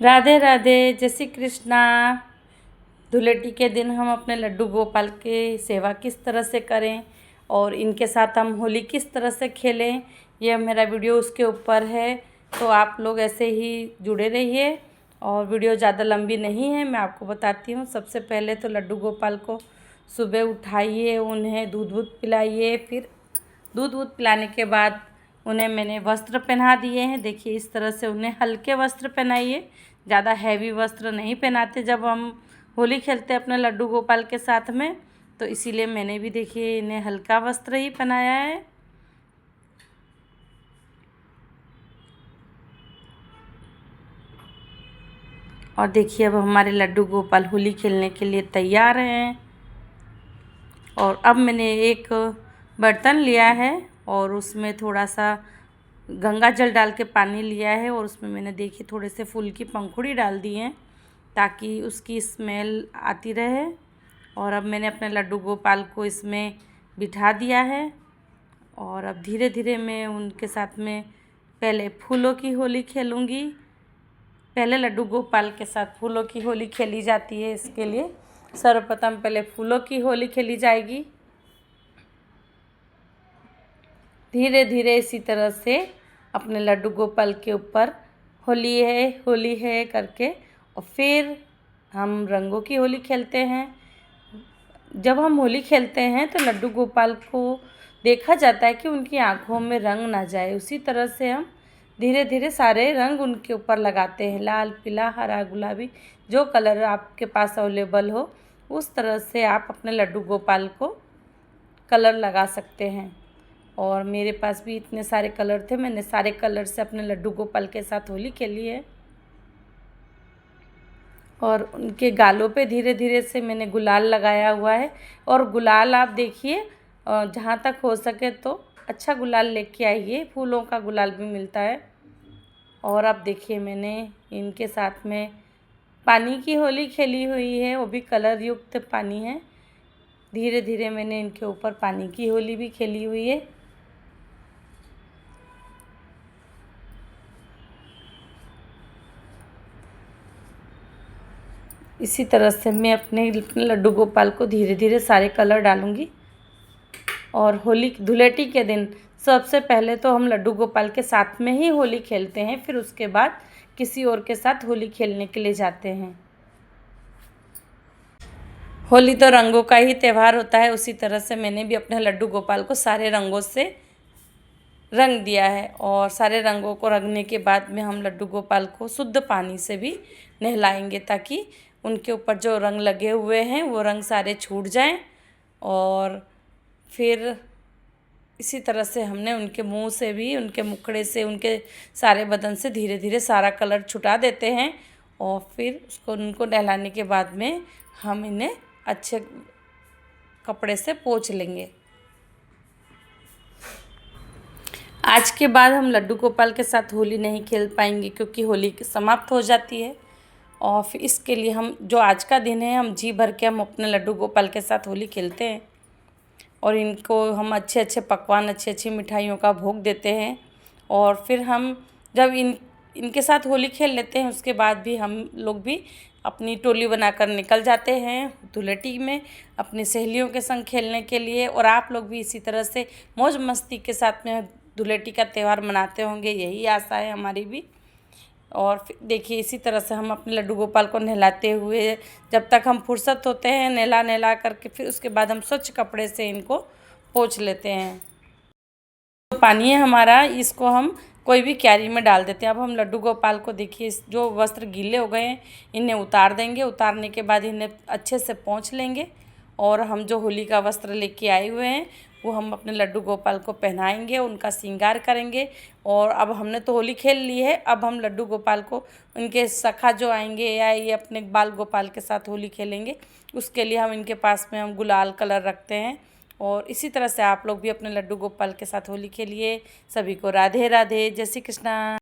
राधे राधे, जय श्री कृष्णा। धुलेटी के दिन हम अपने लड्डू गोपाल की सेवा किस तरह से करें और इनके साथ हम होली किस तरह से खेलें, यह मेरा वीडियो उसके ऊपर है। तो आप लोग ऐसे ही जुड़े रहिए और वीडियो ज़्यादा लंबी नहीं है, मैं आपको बताती हूँ। सबसे पहले तो लड्डू गोपाल को सुबह उठाइए, उन्हें दूध पिलाइए। फिर दूध पिलाने के बाद उन्हें मैंने वस्त्र पहना दिए हैं। देखिए इस तरह से उन्हें हल्के वस्त्र पहनाइए, ज़्यादा हैवी वस्त्र नहीं पहनाते जब हम होली खेलते हैं अपने लड्डू गोपाल के साथ में। तो इसीलिए मैंने भी देखिए इन्हें हल्का वस्त्र ही पहनाया है। और देखिए अब हमारे लड्डू गोपाल होली खेलने के लिए तैयार हैं। और अब मैंने एक बर्तन लिया है और उसमें थोड़ा सा गंगा जल डाल के पानी लिया है और उसमें मैंने देखी थोड़े से फूल की पंखुड़ी डाल दी हैं ताकि उसकी स्मेल आती रहे। और अब मैंने अपने लड्डू गोपाल को इसमें बिठा दिया है और अब धीरे धीरे मैं उनके साथ में पहले फूलों की होली खेलूँगी। पहले लड्डू गोपाल के साथ फूलों की होली खेली जाती है। इसके लिए सर्वप्रथम पहले फूलों की होली खेली जाएगी। धीरे धीरे इसी तरह से अपने लड्डू गोपाल के ऊपर होली है करके और फिर हम रंगों की होली खेलते हैं। जब हम होली खेलते हैं तो लड्डू गोपाल को देखा जाता है कि उनकी आँखों में रंग ना जाए, उसी तरह से हम धीरे धीरे सारे रंग उनके ऊपर लगाते हैं। लाल, पीला, हरा, गुलाबी, जो कलर आपके पास अवेलेबल हो उस तरह से आप अपने लड्डू गोपाल को कलर लगा सकते हैं। और मेरे पास भी इतने सारे कलर थे, मैंने सारे कलर से अपने लड्डू गोपाल के साथ होली खेली है। और उनके गालों पे धीरे धीरे से मैंने गुलाल लगाया हुआ है। और गुलाल आप देखिए जहाँ तक हो सके तो अच्छा गुलाल लेके आइए, फूलों का गुलाल भी मिलता है। और अब देखिए मैंने इनके साथ में पानी की होली खेली हुई है, वो भी कलर युक्त पानी है। धीरे धीरे मैंने इनके ऊपर पानी की होली भी खेली हुई है। इसी तरह से मैं अपने लड्डू गोपाल को धीरे धीरे सारे कलर डालूँगी। और होली धुलेटी के दिन सबसे पहले तो हम लड्डू गोपाल के साथ में ही होली खेलते हैं, फिर उसके बाद किसी और के साथ होली खेलने के लिए जाते हैं। होली तो रंगों का ही त्यौहार होता है, उसी तरह से मैंने भी अपने लड्डू गोपाल को सारे रंगों से रंग दिया है। और सारे रंगों को रंगने के बाद में हम लड्डू गोपाल को शुद्ध पानी से भी नहलाएंगे ताकि उनके ऊपर जो रंग लगे हुए हैं वो रंग सारे छूट जाएं। और फिर इसी तरह से हमने उनके मुंह से भी, उनके मुखड़े से, उनके सारे बदन से धीरे धीरे सारा कलर छुटा देते हैं। और फिर उनको नहलाने के बाद में हम इन्हें अच्छे कपड़े से पोंछ लेंगे। आज के बाद हम लड्डू गोपाल के साथ होली नहीं खेल पाएंगे क्योंकि होली समाप्त हो जाती है। और फिर इसके लिए हम जो आज का दिन है हम जी भर के हम अपने लड्डू गोपाल के साथ होली खेलते हैं। और इनको हम अच्छे अच्छे पकवान, अच्छी अच्छी मिठाइयों का भोग देते हैं। और फिर हम जब इनके साथ होली खेल लेते हैं उसके बाद भी हम लोग भी अपनी टोली बनाकर निकल जाते हैं धुलेटी में अपनी सहेलियों के संग खेलने के लिए। और आप लोग भी इसी तरह से मौज मस्ती के साथ में धुलेटी का त्यौहार मनाते होंगे, यही आशा है हमारी भी। और फिर देखिए इसी तरह से हम अपने लड्डू गोपाल को नहलाते हुए जब तक हम फुर्सत होते हैं नहला करके फिर उसके बाद हम स्वच्छ कपड़े से इनको पोंछ लेते हैं। जो पानी है हमारा इसको हम कोई भी क्यारी में डाल देते हैं। अब हम लड्डू गोपाल को देखिए जो वस्त्र गीले हो गए हैं इन्हें उतार देंगे। उतारने के बाद इन्हें अच्छे से पोंछ लेंगे। और हम जो होली का वस्त्र लेके आए हुए हैं वो हम अपने लड्डू गोपाल को पहनाएंगे, उनका श्रृंगार करेंगे। और अब हमने तो होली खेल ली है, अब हम लड्डू गोपाल को उनके सखा जो आएंगे या ये अपने बाल गोपाल के साथ होली खेलेंगे, उसके लिए हम इनके पास में हम गुलाल कलर रखते हैं। और इसी तरह से आप लोग भी अपने लड्डू गोपाल के साथ होली खेलिए। सभी को राधे राधे, जय श्री कृष्णा।